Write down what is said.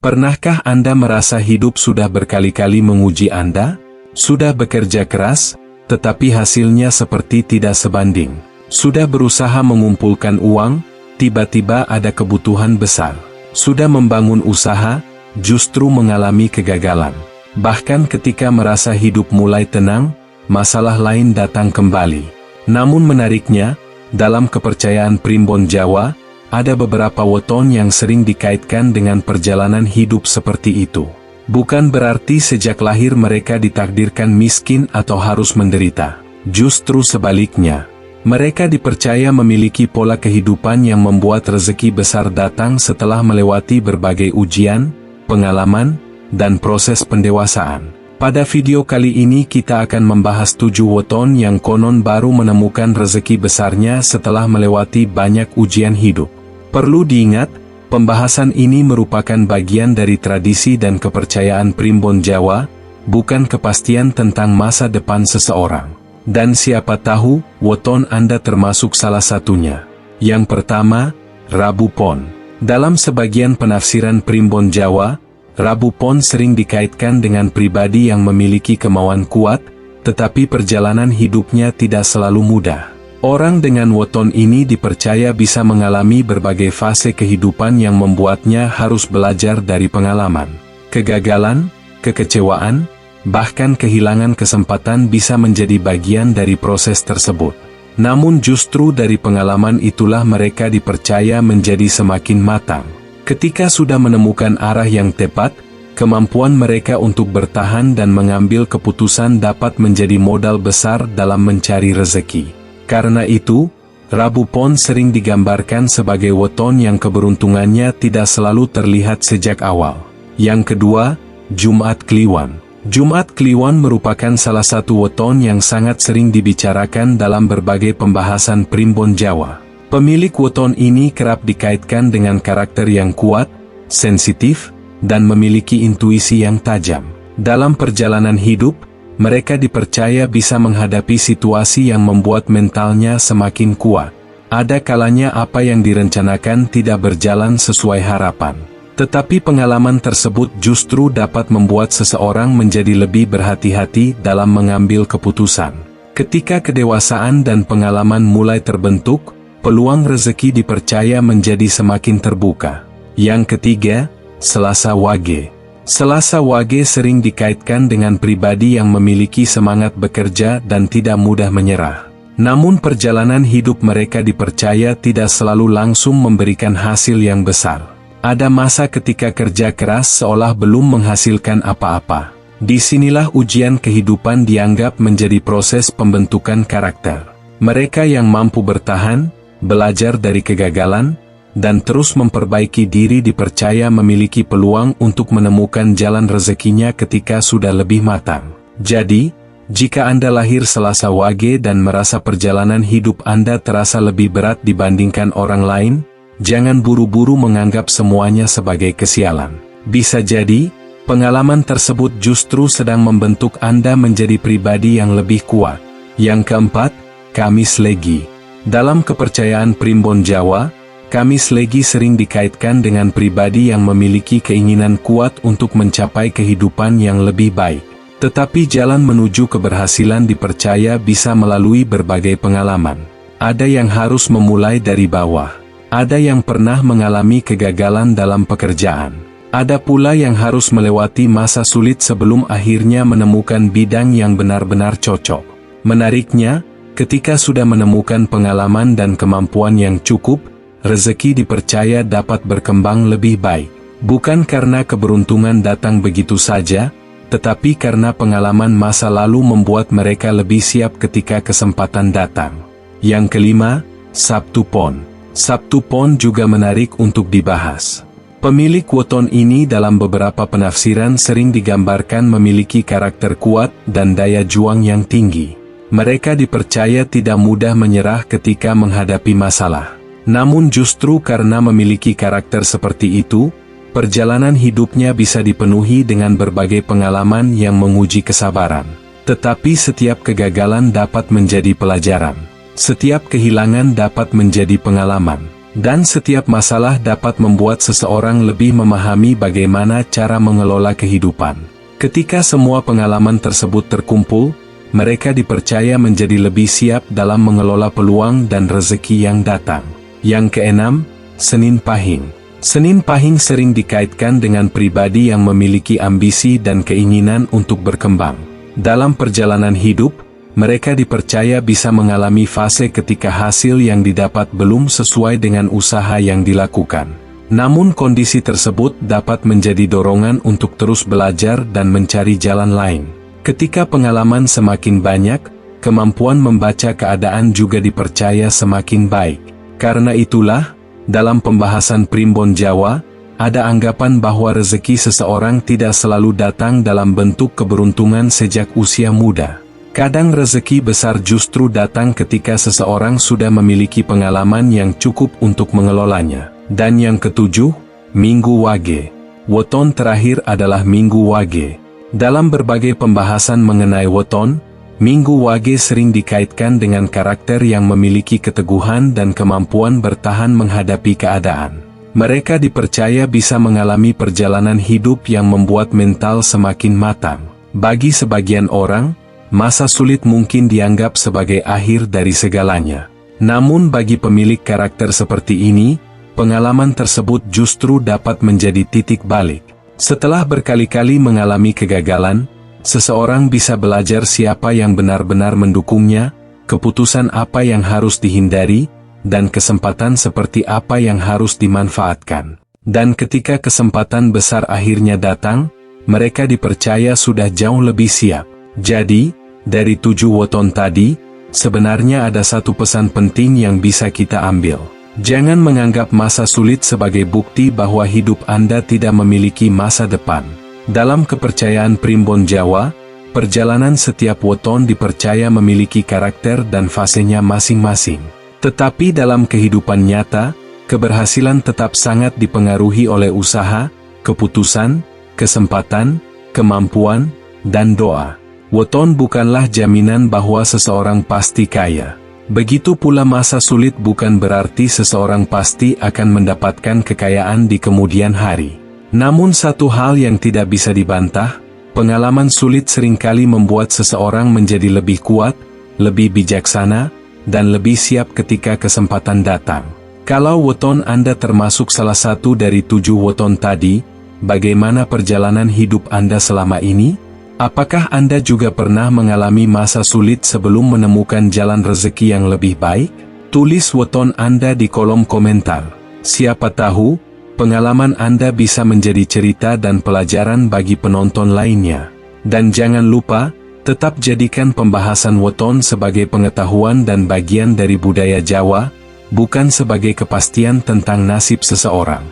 Pernahkah Anda merasa hidup sudah berkali-kali menguji Anda? Sudah bekerja keras, tetapi hasilnya seperti tidak sebanding. Sudah berusaha mengumpulkan uang, tiba-tiba ada kebutuhan besar. Sudah membangun usaha, justru mengalami kegagalan. Bahkan ketika merasa hidup mulai tenang, masalah lain datang kembali. Namun menariknya, dalam kepercayaan Primbon Jawa, ada beberapa weton yang sering dikaitkan dengan perjalanan hidup seperti itu. Bukan berarti sejak lahir mereka ditakdirkan miskin atau harus menderita. Justru sebaliknya, mereka dipercaya memiliki pola kehidupan yang membuat rezeki besar datang setelah melewati berbagai ujian, pengalaman, dan proses pendewasaan. Pada video kali ini kita akan membahas 7 weton yang konon baru menemukan rezeki besarnya setelah melewati banyak ujian hidup. Perlu diingat, pembahasan ini merupakan bagian dari tradisi dan kepercayaan Primbon Jawa, bukan kepastian tentang masa depan seseorang. Dan siapa tahu, weton Anda termasuk salah satunya. Yang pertama, Rabu Pon. Dalam sebagian penafsiran Primbon Jawa, Rabu Pon sering dikaitkan dengan pribadi yang memiliki kemauan kuat, tetapi perjalanan hidupnya tidak selalu mudah. Orang dengan weton ini dipercaya bisa mengalami berbagai fase kehidupan yang membuatnya harus belajar dari pengalaman. Kegagalan, kekecewaan, bahkan kehilangan kesempatan bisa menjadi bagian dari proses tersebut. Namun justru dari pengalaman itulah mereka dipercaya menjadi semakin matang. Ketika sudah menemukan arah yang tepat, kemampuan mereka untuk bertahan dan mengambil keputusan dapat menjadi modal besar dalam mencari rezeki. Karena itu, Rabu Pon sering digambarkan sebagai weton yang keberuntungannya tidak selalu terlihat sejak awal. Yang kedua, Jumat Kliwon. Jumat Kliwon merupakan salah satu weton yang sangat sering dibicarakan dalam berbagai pembahasan Primbon Jawa. Pemilik weton ini kerap dikaitkan dengan karakter yang kuat, sensitif, dan memiliki intuisi yang tajam. Dalam perjalanan hidup, mereka dipercaya bisa menghadapi situasi yang membuat mentalnya semakin kuat. Ada kalanya apa yang direncanakan tidak berjalan sesuai harapan. Tetapi pengalaman tersebut justru dapat membuat seseorang menjadi lebih berhati-hati dalam mengambil keputusan. Ketika kedewasaan dan pengalaman mulai terbentuk, peluang rezeki dipercaya menjadi semakin terbuka. Yang ketiga, Selasa Wage. Selasa Wage sering dikaitkan dengan pribadi yang memiliki semangat bekerja dan tidak mudah menyerah. Namun perjalanan hidup mereka dipercaya tidak selalu langsung memberikan hasil yang besar. Ada masa ketika kerja keras seolah belum menghasilkan apa-apa. Disinilah ujian kehidupan dianggap menjadi proses pembentukan karakter. Mereka yang mampu bertahan, belajar dari kegagalan, dan terus memperbaiki diri dipercaya memiliki peluang untuk menemukan jalan rezekinya ketika sudah lebih matang. Jadi, jika Anda lahir Selasa Wage dan merasa perjalanan hidup Anda terasa lebih berat dibandingkan orang lain, jangan buru-buru menganggap semuanya sebagai kesialan. Bisa jadi, pengalaman tersebut justru sedang membentuk Anda menjadi pribadi yang lebih kuat. Yang keempat, Kamis Legi. Dalam kepercayaan Primbon Jawa, Kamis Legi sering dikaitkan dengan pribadi yang memiliki keinginan kuat untuk mencapai kehidupan yang lebih baik. Tetapi jalan menuju keberhasilan dipercaya bisa melalui berbagai pengalaman. Ada yang harus memulai dari bawah. Ada yang pernah mengalami kegagalan dalam pekerjaan. Ada pula yang harus melewati masa sulit sebelum akhirnya menemukan bidang yang benar-benar cocok. Menariknya, ketika sudah menemukan pengalaman dan kemampuan yang cukup, rezeki dipercaya dapat berkembang lebih baik. Bukan karena keberuntungan datang begitu saja, tetapi karena pengalaman masa lalu membuat mereka lebih siap ketika kesempatan datang. Yang kelima, Sabtu Pon. Sabtu Pon juga menarik untuk dibahas. Pemilik weton ini dalam beberapa penafsiran sering digambarkan memiliki karakter kuat dan daya juang yang tinggi. Mereka dipercaya tidak mudah menyerah ketika menghadapi masalah. Namun justru karena memiliki karakter seperti itu, perjalanan hidupnya bisa dipenuhi dengan berbagai pengalaman yang menguji kesabaran. Tetapi setiap kegagalan dapat menjadi pelajaran. Setiap kehilangan dapat menjadi pengalaman. Dan setiap masalah dapat membuat seseorang lebih memahami bagaimana cara mengelola kehidupan. Ketika semua pengalaman tersebut terkumpul, mereka dipercaya menjadi lebih siap dalam mengelola peluang dan rezeki yang datang. Yang keenam, Senin Pahing. Senin Pahing sering dikaitkan dengan pribadi yang memiliki ambisi dan keinginan untuk berkembang. Dalam perjalanan hidup, mereka dipercaya bisa mengalami fase ketika hasil yang didapat belum sesuai dengan usaha yang dilakukan. Namun kondisi tersebut dapat menjadi dorongan untuk terus belajar dan mencari jalan lain. Ketika pengalaman semakin banyak, kemampuan membaca keadaan juga dipercaya semakin baik. Karena itulah, dalam pembahasan Primbon Jawa, ada anggapan bahwa rezeki seseorang tidak selalu datang dalam bentuk keberuntungan sejak usia muda. Kadang rezeki besar justru datang ketika seseorang sudah memiliki pengalaman yang cukup untuk mengelolanya. Dan yang ketujuh, Minggu Wage. Weton terakhir adalah Minggu Wage. Dalam berbagai pembahasan mengenai weton, Minggu Wage sering dikaitkan dengan karakter yang memiliki keteguhan dan kemampuan bertahan menghadapi keadaan. Mereka dipercaya bisa mengalami perjalanan hidup yang membuat mental semakin matang. Bagi sebagian orang, masa sulit mungkin dianggap sebagai akhir dari segalanya. Namun bagi pemilik karakter seperti ini, pengalaman tersebut justru dapat menjadi titik balik. Setelah berkali-kali mengalami kegagalan, seseorang bisa belajar siapa yang benar-benar mendukungnya, keputusan apa yang harus dihindari, dan kesempatan seperti apa yang harus dimanfaatkan. Dan ketika kesempatan besar akhirnya datang, mereka dipercaya sudah jauh lebih siap. Jadi, dari 7 weton tadi, sebenarnya ada satu pesan penting yang bisa kita ambil. Jangan menganggap masa sulit sebagai bukti bahwa hidup Anda tidak memiliki masa depan. Dalam kepercayaan Primbon Jawa, perjalanan setiap weton dipercaya memiliki karakter dan fasenya masing-masing. Tetapi dalam kehidupan nyata, keberhasilan tetap sangat dipengaruhi oleh usaha, keputusan, kesempatan, kemampuan, dan doa. Weton bukanlah jaminan bahwa seseorang pasti kaya. Begitu pula masa sulit bukan berarti seseorang pasti akan mendapatkan kekayaan di kemudian hari. Namun satu hal yang tidak bisa dibantah, pengalaman sulit seringkali membuat seseorang menjadi lebih kuat, lebih bijaksana, dan lebih siap ketika kesempatan datang. Kalau weton Anda termasuk salah satu dari 7 weton tadi, bagaimana perjalanan hidup Anda selama ini? Apakah Anda juga pernah mengalami masa sulit sebelum menemukan jalan rezeki yang lebih baik? Tulis weton Anda di kolom komentar. Siapa tahu, pengalaman Anda bisa menjadi cerita dan pelajaran bagi penonton lainnya. Dan jangan lupa, tetap jadikan pembahasan weton sebagai pengetahuan dan bagian dari budaya Jawa, bukan sebagai kepastian tentang nasib seseorang.